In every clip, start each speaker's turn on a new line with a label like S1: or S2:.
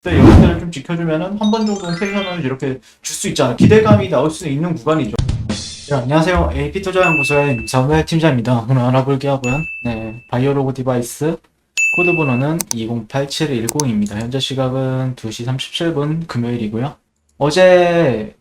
S1: 근데 여기서를 좀 지켜주면은 한 번 정도는 텐션을 이렇게 줄 수 있잖아. 기대감이 나올 수 있는 구간이죠. 네, 안녕하세요. AP투자연구소의 임사무엘 팀장입니다. 오늘 알아볼 기업은 바이오로그 디바이스 코드 번호는 208710입니다. 현재 시각은 2시 37분 금요일이고요. 어제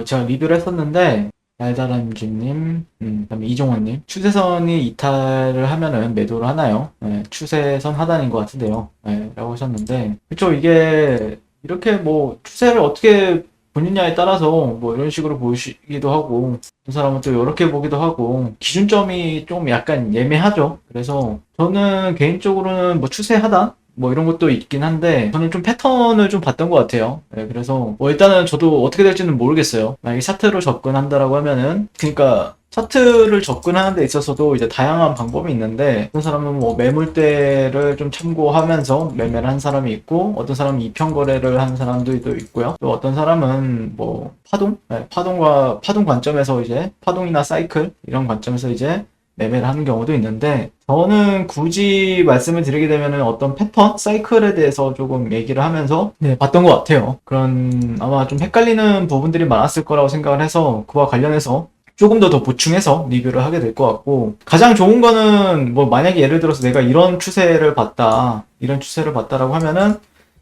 S1: 제가 리뷰를 했었는데 달달한주님, 그다음에 이종원님 추세선이 이탈을 하면은 매도를 하나요? 네, 추세선 하단인 것 같은데요. 네, 라고 하셨는데 그쵸. 이게 이렇게 뭐 추세를 어떻게 보느냐에 따라서 뭐 이런 식으로 보시기도 하고 어떤 사람은 또 이렇게 보기도 하고 기준점이 좀 약간 예매하죠. 그래서 저는 개인적으로는 뭐 추세 하단 뭐 이런 것도 있긴 한데 저는 좀 패턴을 좀 봤던 것 같아요. 네, 그래서 뭐 일단은 저도 어떻게 될지는 모르겠어요. 만약에 차트로 접근한다라고 하면은 그러니까 차트를 접근하는 데 있어서도 이제 다양한 방법이 있는데 어떤 사람은 뭐 매물대를 좀 참고하면서 매매를 한 사람이 있고 어떤 사람은 이평 거래를 하는 사람들도 있고요. 또 어떤 사람은 뭐 파동? 네, 파동 관점에서 이제 파동이나 사이클 이런 관점에서 이제 매매를 하는 경우도 있는데 저는 굳이 말씀을 드리게 되면은 어떤 패턴, 사이클에 대해서 조금 얘기를 하면서 봤던 것 같아요. 그런 아마 좀 헷갈리는 부분들이 많았을 거라고 생각을 해서 그와 관련해서 조금 더 보충해서 리뷰를 하게 될 것 같고 가장 좋은 거는 뭐 만약에 예를 들어서 내가 이런 추세를 봤다라고 하면은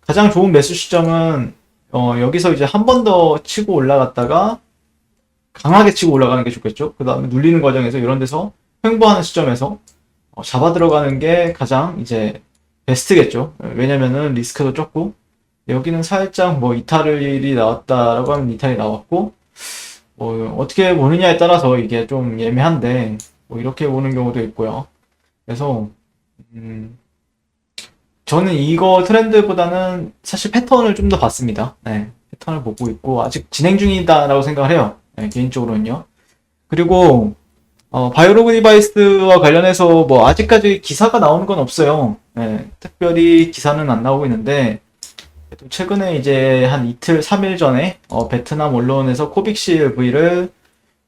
S1: 가장 좋은 매수 시점은 여기서 이제 한 번 더 치고 올라갔다가 강하게 치고 올라가는 게 좋겠죠. 그 다음에 눌리는 과정에서 이런 데서 횡보하는 시점에서 잡아 들어가는 게 가장 이제 베스트겠죠. 왜냐면은 리스크도 적고 여기는 살짝 뭐 이탈이 나왔다라고 하면 이탈이 나왔고 뭐 어떻게 보느냐에 따라서 이게 좀 예매한데 뭐 이렇게 보는 경우도 있고요. 그래서 저는 이거 트렌드보다는 사실 패턴을 좀 더 봤습니다. 네, 패턴을 보고 있고 아직 진행 중이다라고 생각을 해요. 네, 개인적으로는요. 그리고 바이오로그 디바이스와 관련해서 뭐 아직까지 기사가 나오는 건 없어요. 네, 특별히 기사는 안 나오고 있는데 최근에 이제 한 이틀, 3일 전에 베트남 언론에서 코빅실 V를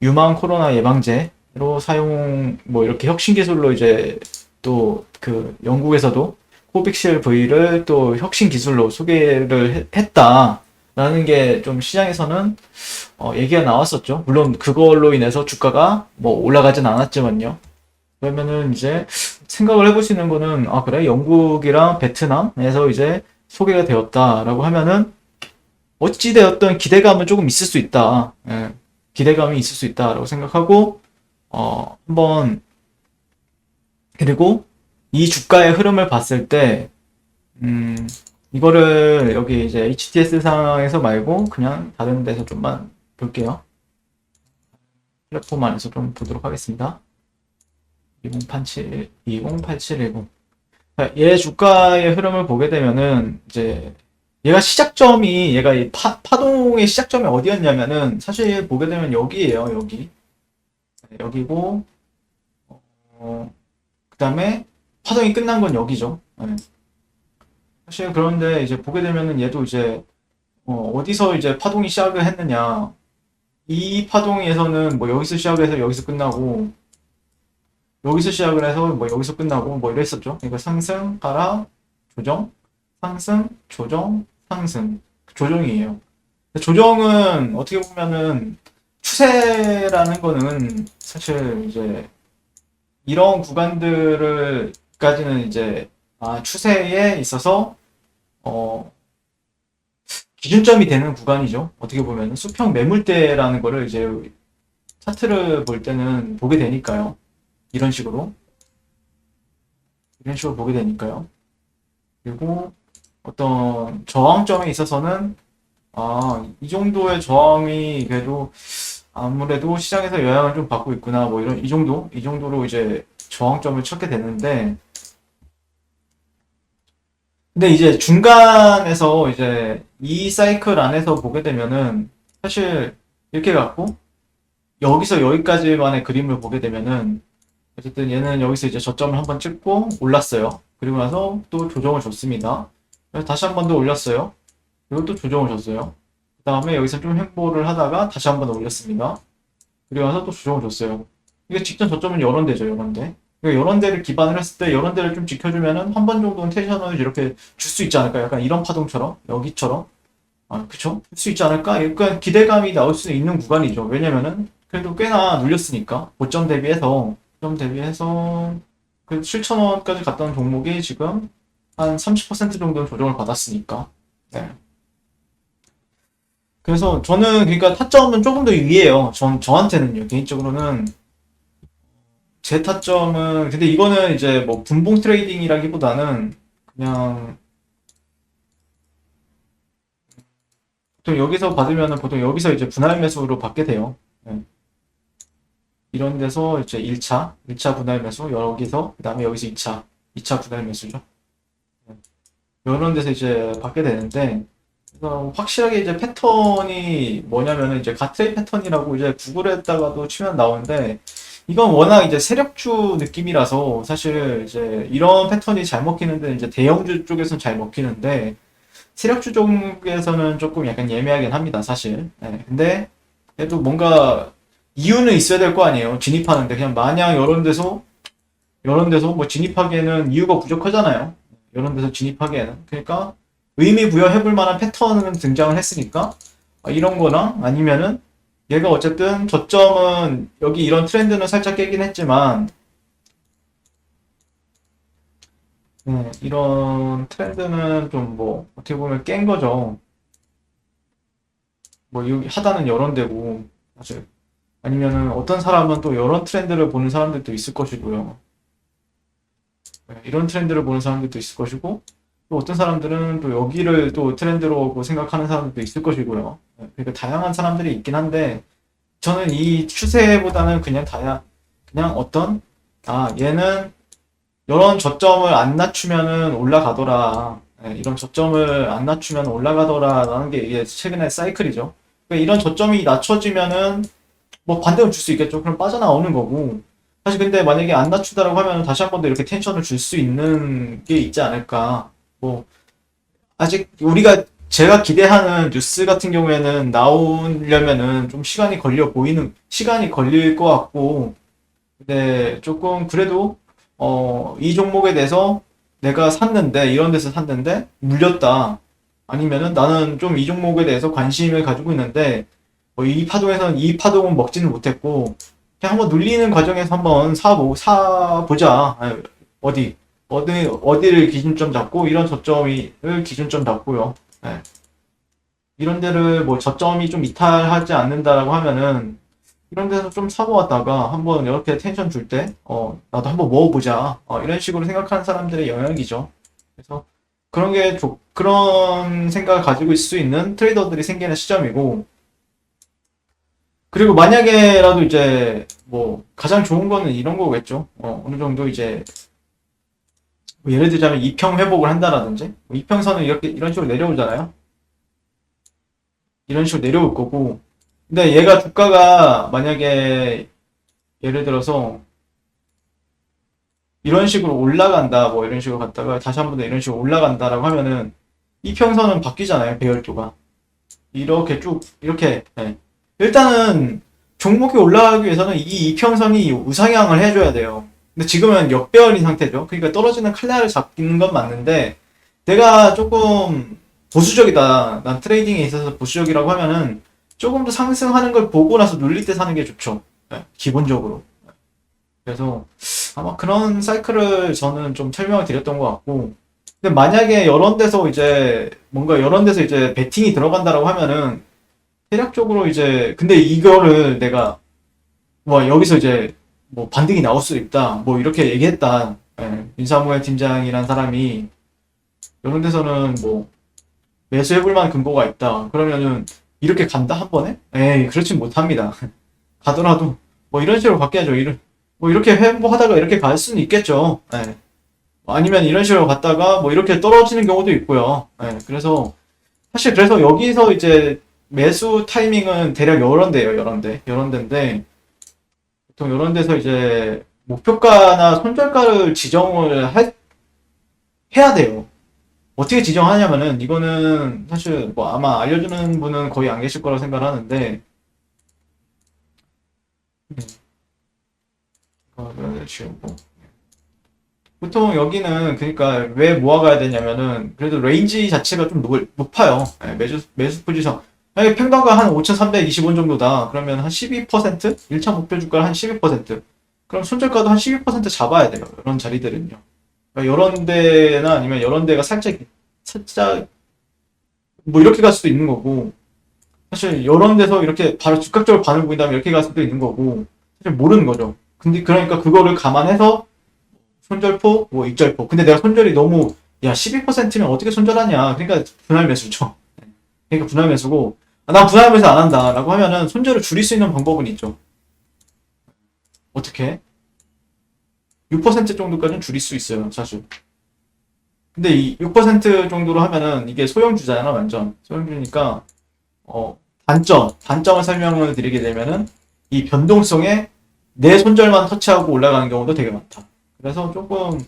S1: 유망 코로나 예방제로 사용 뭐 이렇게 혁신 기술로 이제 또 그 영국에서도 코빅실 V를 또 혁신 기술로 소개를 했다라는 게 좀 시장에서는 얘기가 나왔었죠. 물론 그걸로 인해서 주가가 뭐 올라가진 않았지만요. 그러면은 이제 생각을 해보시는 거는 아 그래 영국이랑 베트남에서 이제 소개가 되었다라고 하면은 어찌되었던 기대감은 조금 있을 수 있다. 예, 기대감이 있을 수 있다라고 생각하고 한번 그리고 이 주가의 흐름을 봤을 때 이거를 여기 이제 HTS 상에서 말고 그냥 다른 데서 좀만 볼게요. 플랫폼 안에서 좀 보도록 하겠습니다. 208710. 얘 주가의 흐름을 보게 되면은 이제 얘가 이 파동의 시작점이 어디였냐면은 사실 보게 되면 여기에요. 여기. 여기고 그다음에 파동이 끝난 건 여기죠. 네. 사실 그런데 이제 보게 되면은 얘도 이제 어디서 이제 파동이 시작을 했느냐. 이 파동에서는 뭐 여기서 시작해서 여기서 끝나고 여기서 시작을 해서 뭐 여기서 끝나고 뭐 이랬었죠. 그러니까 상승, 하락, 조정, 상승, 조정, 상승. 조정이에요. 조정은 어떻게 보면은 추세라는 거는 사실 이제 이런 구간들을까지는 이제 추세에 있어서 어 기준점이 되는 구간이죠. 어떻게 보면 수평 매물대라는 거를 이제 차트를 볼 때는 보게 되니까요. 이런 식으로 보게 되니까요. 그리고 어떤 저항점에 있어서는 이 정도의 저항이 그래도 아무래도 시장에서 영향을 좀 받고 있구나 뭐 이런 이 정도로 이제 저항점을 찾게 되는데 근데 이제 중간에서 이제 이 사이클 안에서 보게 되면은 사실 이렇게 갖고 여기서 여기까지만의 그림을 보게 되면은 어쨌든 얘는 여기서 이제 저점을 한번 찍고 올랐어요. 그리고 나서 또 조정을 줬습니다. 그래서 다시 한 번 더 올렸어요. 그리고 또 조정을 줬어요. 그 다음에 여기서 좀 횡보를 하다가 다시 한 번 올렸습니다. 그리고 나서 또 조정을 줬어요. 이게 직전 저점은 이런 데죠, 이런 데. 그러니까 이런 데를 기반을 했을 때 이런 데를 좀 지켜주면은 한 번 정도는 텐션을 이렇게 줄 수 있지 않을까? 약간 이런 파동처럼 여기처럼 그쵸? 줄 수 있지 않을까? 약간 기대감이 나올 수 있는 구간이죠. 왜냐면은 그래도 꽤나 눌렸으니까 고점 대비해서 그 7,000원까지 갔던 종목이 지금 한 30% 정도는 조정을 받았으니까. 네. 그래서 저는 그러니까 타점은 조금 더 위에요. 저한테는요. 개인적으로는 제 타점은 근데 이거는 이제 뭐 분봉 트레이딩이라기보다는 그냥 보통 여기서 받으면은 보통 여기서 이제 분할 매수로 받게 돼요. 네. 이런 데서 이제 1차 분할 매수 여기서 그다음에 여기서 2차 분할 매수죠. 네. 이런 데서 이제 받게 되는데 그래서 확실하게 이제 패턴이 뭐냐면은 이제 가트레이 패턴이라고 이제 구글에다가도 치면 나오는데 이건 워낙 이제 세력주 느낌이라서 사실 이제 이런 패턴이 잘 먹히는데 이제 대형주 쪽에서는 잘 먹히는데 세력주 쪽에서는 조금 약간 예매하긴 합니다, 사실. 네, 근데 그래도 뭔가 이유는 있어야 될 거 아니에요. 진입하는데 그냥 마냥 이런 데서 뭐 진입하기에는 이유가 부족하잖아요. 이런 데서 진입하기에는. 그러니까 의미 부여해볼 만한 패턴은 등장을 했으니까 이런 거나 아니면은 얘가 어쨌든 저점은 여기 이런 트렌드는 살짝 깨긴 했지만 이런 트렌드는 좀 뭐 어떻게 보면 깬 거죠. 뭐 여기 하단은 이런 데고 사실 아니면은 어떤 사람은 또 이런 트렌드를 보는 사람들도 있을 것이고요. 이런 트렌드를 보는 사람들도 있을 것이고 또 어떤 사람들은 또 여기를 또 트렌드로 뭐 생각하는 사람들도 있을 것이고요. 그러니까 다양한 사람들이 있긴 한데 저는 이 추세보다는 그냥 어떤 얘는 이런 저점을 안 낮추면은 올라가더라. 이런 저점을 안 낮추면 올라가더라라는 게 이게 최근의 사이클이죠. 그러니까 이런 저점이 낮춰지면은 뭐 반대로 줄 수 있겠죠. 그럼 빠져나오는 거고. 사실 근데 만약에 안 낮추다라고 하면 다시 한 번 더 이렇게 텐션을 줄 수 있는 게 있지 않을까. 뭐 아직 제가 기대하는 뉴스 같은 경우에는 나오려면은 좀 시간이 걸릴 것 같고, 근데 조금 그래도, 이 종목에 대해서 내가 이런 데서 샀는데, 물렸다. 아니면은 나는 좀 이 종목에 대해서 관심을 가지고 있는데, 이 파동은 먹지는 못했고, 그냥 한번 눌리는 과정에서 한번 사보자. 어디, 어디를 기준점 잡고, 이런 저점을 기준점 잡고요. 예. 이런 데를 뭐 저점이 좀 이탈하지 않는다라고 하면은, 이런 데서 좀 사보았다가 한번 이렇게 텐션 줄 때, 나도 한번 모아보자. 이런 식으로 생각하는 사람들의 영역이죠. 그래서 그런 생각을 가지고 있을 수 있는 트레이더들이 생기는 시점이고, 그리고 만약에라도 이제 뭐 가장 좋은 거는 이런 거겠죠. 어느 정도 이제 뭐 예를 들자면 이평 회복을 한다라든지 뭐 이평선을 이런 식으로 내려오잖아요. 이런 식으로 내려올 거고. 근데 얘가 주가가 만약에 예를 들어서 이런 식으로 올라간다, 뭐 이런 식으로 갔다가 다시 한 번 더 이런 식으로 올라간다라고 하면은 이평선은 바뀌잖아요, 배열도가. 이렇게 쭉 이렇게. 일단은 종목이 올라가기 위해서는 이 이평선이 우상향을 해줘야 돼요. 근데 지금은 역배열인 상태죠. 그러니까 떨어지는 칼날을 잡는 건 맞는데 내가 조금 보수적이다. 난 트레이딩에 있어서 보수적이라고 하면은 조금 더 상승하는 걸 보고 나서 눌릴 때 사는 게 좋죠. 기본적으로. 그래서 아마 그런 사이클을 저는 좀 설명을 드렸던 것 같고 근데 만약에 이런 데서 이제 베팅이 들어간다라고 하면은 대략적으로 이제 근데 이거를 내가 뭐 여기서 이제 뭐 반등이 나올 수도 있다 뭐 이렇게 얘기했다 윤사무엘 팀장이란 사람이 이런 데서는 뭐 매수해볼 만한 근거가 있다 그러면은 이렇게 간다 한 번에? 에이 그렇진 못합니다. 가더라도 뭐 이런 식으로 바뀌어야죠. 뭐 이렇게 회복하다가 이렇게 갈 수는 있겠죠. 아니면 이런 식으로 갔다가 뭐 이렇게 떨어지는 경우도 있고요. 사실 그래서 여기서 이제 매수 타이밍은 대략 이런 데인데, 보통 이런 데서 이제 목표가나 손절가를 해야 돼요. 어떻게 지정하냐면은, 이거는 사실 뭐 아마 알려주는 분은 거의 안 계실 거라 생각을 하는데, 이거를 지우고, 보통 여기는 그러니까 왜 모아가야 되냐면은 그래도 레인지 자체가 좀 높아요. 예, 매수 포지션. 만약에 평단가 한 5,320원 정도다. 그러면 한 12%? 1차 목표 주가 한 12%. 그럼 손절가도 한 12% 잡아야 돼요. 이런 자리들은요. 그러니까 이런 데나 아니면 이런 데가 살짝 뭐 이렇게 갈 수도 있는 거고 사실 이런 데서 이렇게 바로 즉각적으로 반응 보인 다음에 이렇게 갈 수도 있는 거고 사실 모르는 거죠. 근데 그러니까 그거를 감안해서 손절포, 뭐 익절포. 근데 내가 손절이 너무 야 12%면 어떻게 손절하냐. 그러니까 분할 매수죠. 그러니까 분할 매수고 나 분할 매수 안 한다라고 하면은 손절을 줄일 수 있는 방법은 있죠. 어떻게? 6% 정도까지는 줄일 수 있어요, 사실. 근데 이 6% 정도로 하면은 이게 소형주잖아, 완전. 소형주니까 단점을 설명을 드리게 되면은 이 변동성에 내 손절만 터치하고 올라가는 경우도 되게 많다. 그래서 조금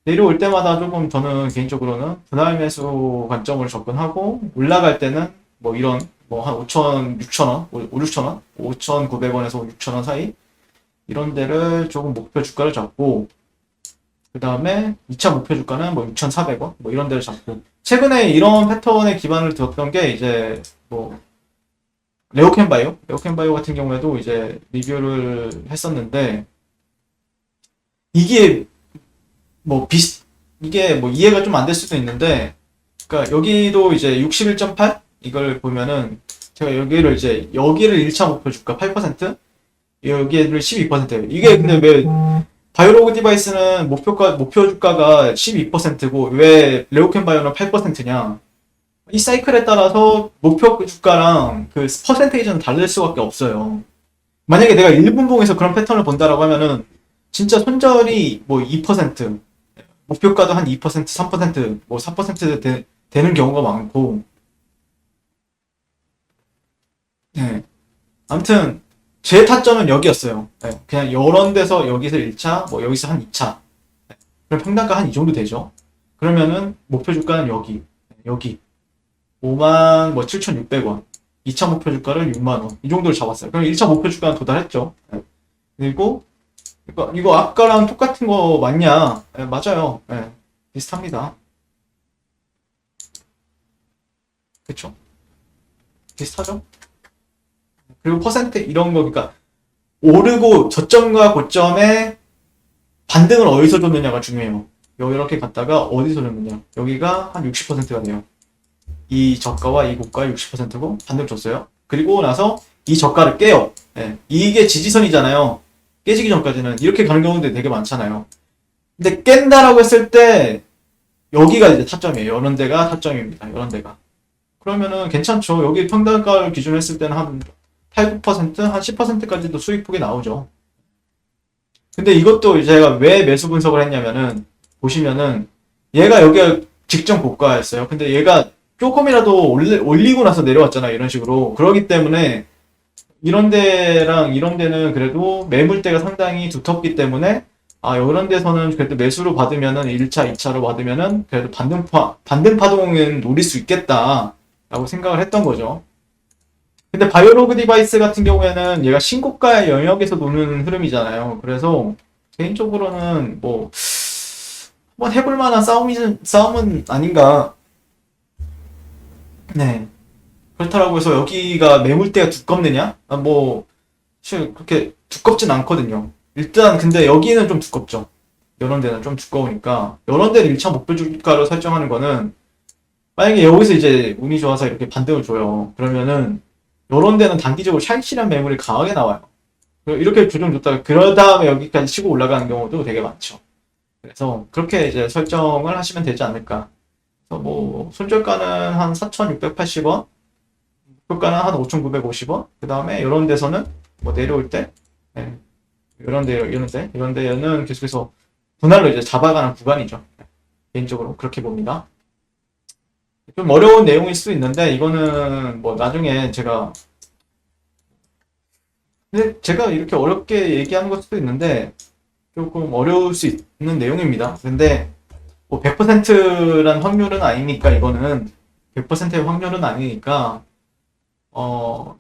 S1: 내려올 때마다 조금 저는 개인적으로는 분할 매수 관점으로 접근하고 올라갈 때는 뭐 이런 뭐 한 5천, 6천 원, 5, 6천 원, 5,900원에서 6천 원 사이 이런 데를 조금 목표 주가를 잡고 그 다음에 2차 목표 주가는 뭐 6,400원 뭐 이런 데를 잡고 최근에 이런 패턴에 기반을 두었던 게 이제 뭐 레오캔바이오 같은 경우에도 이제 리뷰를 했었는데 이게 뭐 이게 뭐 이해가 좀 안 될 수도 있는데 그러니까 여기도 이제 61.8 이걸 보면은 제가 여기를 1차 목표 주가 8% 여기를 12%예요. 이게 근데 왜 바이오로그 디바이스는 목표 주가가 12%고 왜 레오캔 바이오는 8%냐? 이 사이클에 따라서 목표 주가랑 그 퍼센테이지는 다를 수밖에 없어요. 만약에 내가 1분봉에서 그런 패턴을 본다라고 하면은 진짜 손절이 뭐 2%, 목표가도 한 2%, 3%, 뭐 4% 되는 경우가 많고, 네. 아무튼 제 타점은 여기였어요. 네. 그냥 이런 데서 여기서 1차, 뭐 여기서 한 2차. 그럼 평단가 한 이 정도 되죠. 그러면은 목표 주가는 여기 5만 뭐 7,600원. 2차 목표 주가를 6만 원. 이 정도를 잡았어요. 그럼 1차 목표 주가는 도달했죠. 네. 그리고 이거 아까랑 똑같은 거 맞냐? 네, 맞아요. 네. 비슷합니다. 그쵸? 비슷하죠? 그리고 퍼센트 이런 거 그러니까 오르고 저점과 고점에 반등을 어디서 줬느냐가 중요해요. 여기 이렇게 갔다가 어디서 줬느냐. 여기가 한 60%가 돼요. 이 저가와 이 고가 60%고 반등 줬어요. 그리고 나서 이 저가를 깨요. 네. 이게 지지선이잖아요. 깨지기 전까지는 이렇게 가는 경우도 되게 많잖아요. 근데 깬다라고 했을 때 여기가 이제 타점이에요. 이런 데가 타점입니다. 이런 데가. 그러면은 괜찮죠. 여기 평단가를 기준으로 했을 때는 한 8, 9%, 한 10%까지도 수익폭이 나오죠. 근데 이것도 제가 왜 매수 분석을 했냐면은 보시면은 얘가 여기가 직전 고가였어요. 근데 얘가 조금이라도 올리고 나서 내려왔잖아요. 이런 식으로. 그러기 때문에 이런 데랑 이런 데는 그래도 매물대가 상당히 두텁기 때문에 이런 데서는 그래도 매수로 받으면은 1차, 2차로 받으면은 그래도 반등 파동은 노릴 수 있겠다. 라고 생각을 했던 거죠. 근데 바이오로그 디바이스 같은 경우에는 얘가 신고가의 영역에서 노는 흐름이잖아요. 그래서 개인적으로는 뭐 한번 해볼 만한 싸움은 아닌가. 네. 그렇다고 해서 여기가 매물대가 두껍느냐? 뭐 사실 그렇게 두껍진 않거든요. 일단 근데 여기는 좀 두껍죠. 이런 데는 좀 두꺼우니까 이런 데를 1차 목표 주가로 설정하는 거는 만약에 여기서 이제 운이 좋아서 이렇게 반등을 줘요. 그러면은 이런 데는 단기적으로 샬실한 매물이 강하게 나와요. 이렇게 조정 줬다가 그 다음에 여기까지 치고 올라가는 경우도 되게 많죠. 그래서 그렇게 이제 설정을 하시면 되지 않을까. 그래서 뭐 손절가는 한 4,680원, 목표가는 한 5,950원. 그 다음에 이런 데서는 뭐 내려올 때, 네. 이런 데는 계속해서 분할로 이제 잡아가는 구간이죠. 개인적으로 그렇게 봅니다. 좀 어려운 내용일 수도 있는데 이거는 뭐 나중에 근데 제가 이렇게 어렵게 얘기하는 걸 수도 있는데 조금 어려울 수 있는 내용입니다. 근데 뭐 100%란 확률은 아니니까 이거는 100%의 확률은 아니니까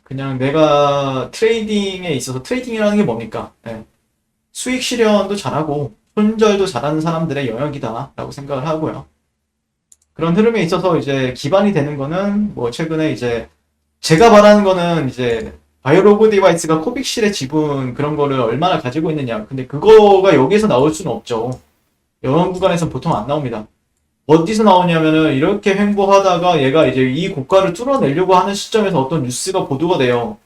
S1: 그냥 내가 트레이딩에 있어서 트레이딩이라는 게 뭡니까? 네. 수익 실현도 잘하고 손절도 잘하는 사람들의 영역이다라고 생각을 하고요. 그런 흐름에 있어서 이제 기반이 되는 거는 뭐 최근에 이제 제가 말하는 거는 이제 바이오로그 디바이스가 코빅실의 지분 그런 거를 얼마나 가지고 있느냐. 근데 그거가 여기에서 나올 수는 없죠. 이런 구간에서는 보통 안 나옵니다. 어디서 나오냐면은 이렇게 횡보하다가 얘가 이제 이 고가를 뚫어내려고 하는 시점에서 어떤 뉴스가 보도가 돼요.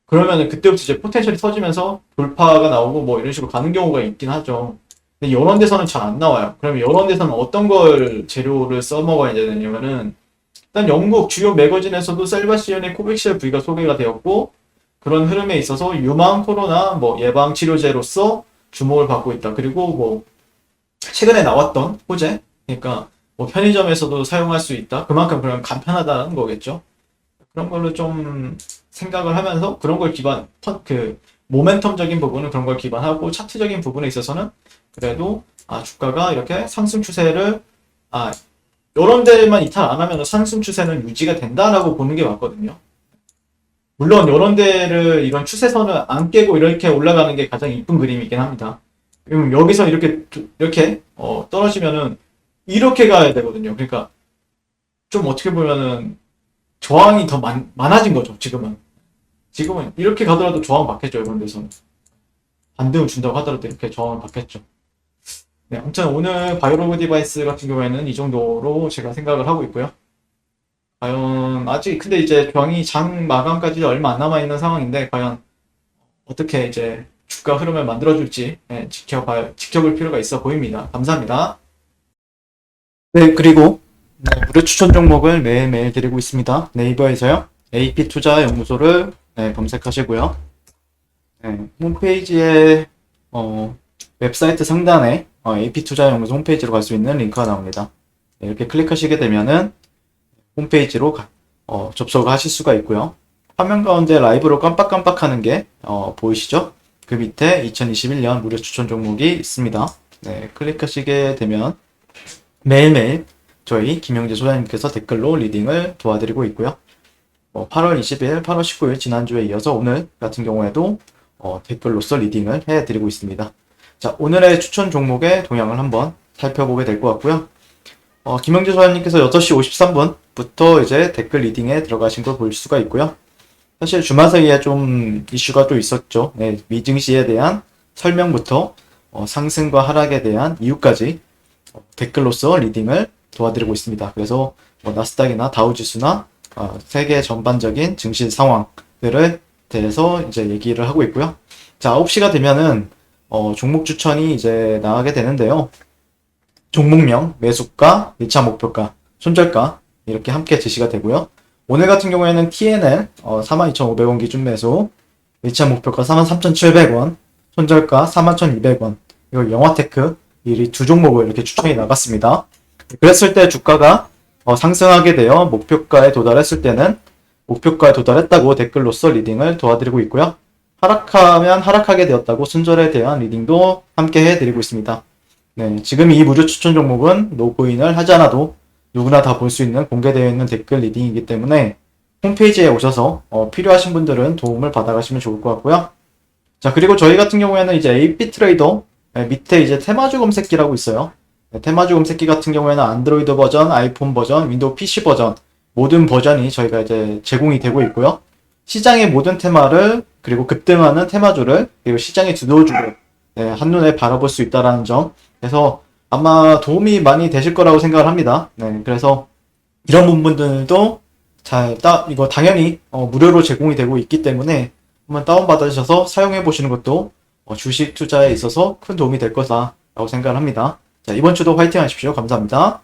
S1: 그러면은 그때부터 이제 포텐셜이 터지면서 돌파가 나오고 뭐 이런 식으로 가는 경우가 있긴 하죠. 근데 이런 데서는 잘 안 나와요. 그러면 이런 데서는 어떤 걸 재료를 써먹어야 되냐면은 일단 영국 주요 매거진에서도 셀바시온의 코빅실 부위가 소개가 되었고 그런 흐름에 있어서 유망 코로나 뭐 예방 치료제로서 주목을 받고 있다. 그리고 뭐 최근에 나왔던 호재, 그러니까 뭐 편의점에서도 사용할 수 있다. 그만큼 그럼 간편하다는 거겠죠. 그런 걸로 좀 생각을 하면서 그런 걸 기반, 그 모멘텀적인 부분은 그런 걸 기반하고 차트적인 부분에 있어서는 그래도 주가가 이렇게 상승 추세를 이런 데만 이탈 안 하면 상승 추세는 유지가 된다라고 보는 게 맞거든요. 물론 이런 데를 이런 추세선을 안 깨고 이렇게 올라가는 게 가장 이쁜 그림이긴 합니다. 그럼 여기서 이렇게 떨어지면은 이렇게 가야 되거든요. 그러니까 좀 어떻게 보면은 저항이 더 많아진 거죠. 지금은 이렇게 가더라도 저항 받겠죠. 이런 데서는 반등을 준다고 하더라도 이렇게 저항을 받겠죠. 네, 아무튼 오늘 바이오로그 디바이스 같은 경우에는 이 정도로 제가 생각을 하고 있고요. 과연 아직 근데 이제 저항이 장 마감까지 얼마 안 남아 있는 상황인데 과연 어떻게 이제 주가 흐름을 만들어줄지 지켜볼 필요가 있어 보입니다. 감사합니다. 네, 그리고 무료 추천 종목을 매일매일 드리고 있습니다. 네이버에서요. AP투자연구소를 검색하시고요. 홈페이지에 웹사이트 상단에 AP투자연구소 홈페이지로 갈 수 있는 링크가 나옵니다. 이렇게 클릭하시게 되면은 홈페이지로 접속을 하실 수가 있고요. 화면 가운데 라이브로 깜빡깜빡하는 게 보이시죠? 그 밑에 2021년 무료 추천 종목이 있습니다. 네, 클릭하시게 되면 매일매일 저희 김영재 소장님께서 댓글로 리딩을 도와드리고 있고요. 8월 20일, 8월 19일 지난주에 이어서 오늘 같은 경우에도 댓글로서 리딩을 해드리고 있습니다. 자, 오늘의 추천 종목의 동향을 한번 살펴보게 될 것 같고요. 김영재 소장님께서 6시 53분부터 이제 댓글 리딩에 들어가신 걸 볼 수가 있고요. 사실 주말 사이에 좀 이슈가 또 있었죠. 네, 미증시에 대한 설명부터 상승과 하락에 대한 이유까지 댓글로서 리딩을 도와드리고 있습니다. 그래서 나스닥이나 다우지수나 세계 전반적인 증시 상황들을 대해서 이제 얘기를 하고 있고요. 자, 9시가 되면은 종목 추천이 이제 나가게 되는데요. 종목명, 매수가, 2차 목표가, 손절가 이렇게 함께 제시가 되고요. 오늘 같은 경우에는 TNL 42,500원 기준 매수, 2차 목표가 43,700원, 손절가 41,200원, 이거 영화테크 이 두 종목을 이렇게 추천이 나갔습니다. 그랬을 때 주가가 상승하게 되어 목표가에 도달했을 때는 목표가에 도달했다고 댓글로서 리딩을 도와드리고 있고요. 하락하면 하락하게 되었다고 손절에 대한 리딩도 함께 해드리고 있습니다. 네, 지금 이 무료 추천 종목은 로그인을 하지 않아도 누구나 다 볼 수 있는 공개되어 있는 댓글 리딩이기 때문에 홈페이지에 오셔서 필요하신 분들은 도움을 받아가시면 좋을 것 같고요. 자, 그리고 저희 같은 경우에는 이제 AP 트레이더 밑에 이제 테마주 검색기라고 있어요. 테마주 검색기 같은 경우에는 안드로이드 버전, 아이폰 버전, 윈도우 PC 버전 모든 버전이 저희가 이제 제공이 되고 있고요. 시장의 모든 테마를 그리고 급등하는 테마주를 그리고 시장의 주도주를 한눈에 바라볼 수 있다는 점, 그래서 아마 도움이 많이 되실 거라고 생각을 합니다. 네, 그래서 이런 부분들도 이거 당연히 무료로 제공이 되고 있기 때문에 한번 다운받으셔서 사용해 보시는 것도 주식 투자에 있어서 큰 도움이 될 거다라고 생각을 합니다. 자, 이번 주도 화이팅 하십시오. 감사합니다.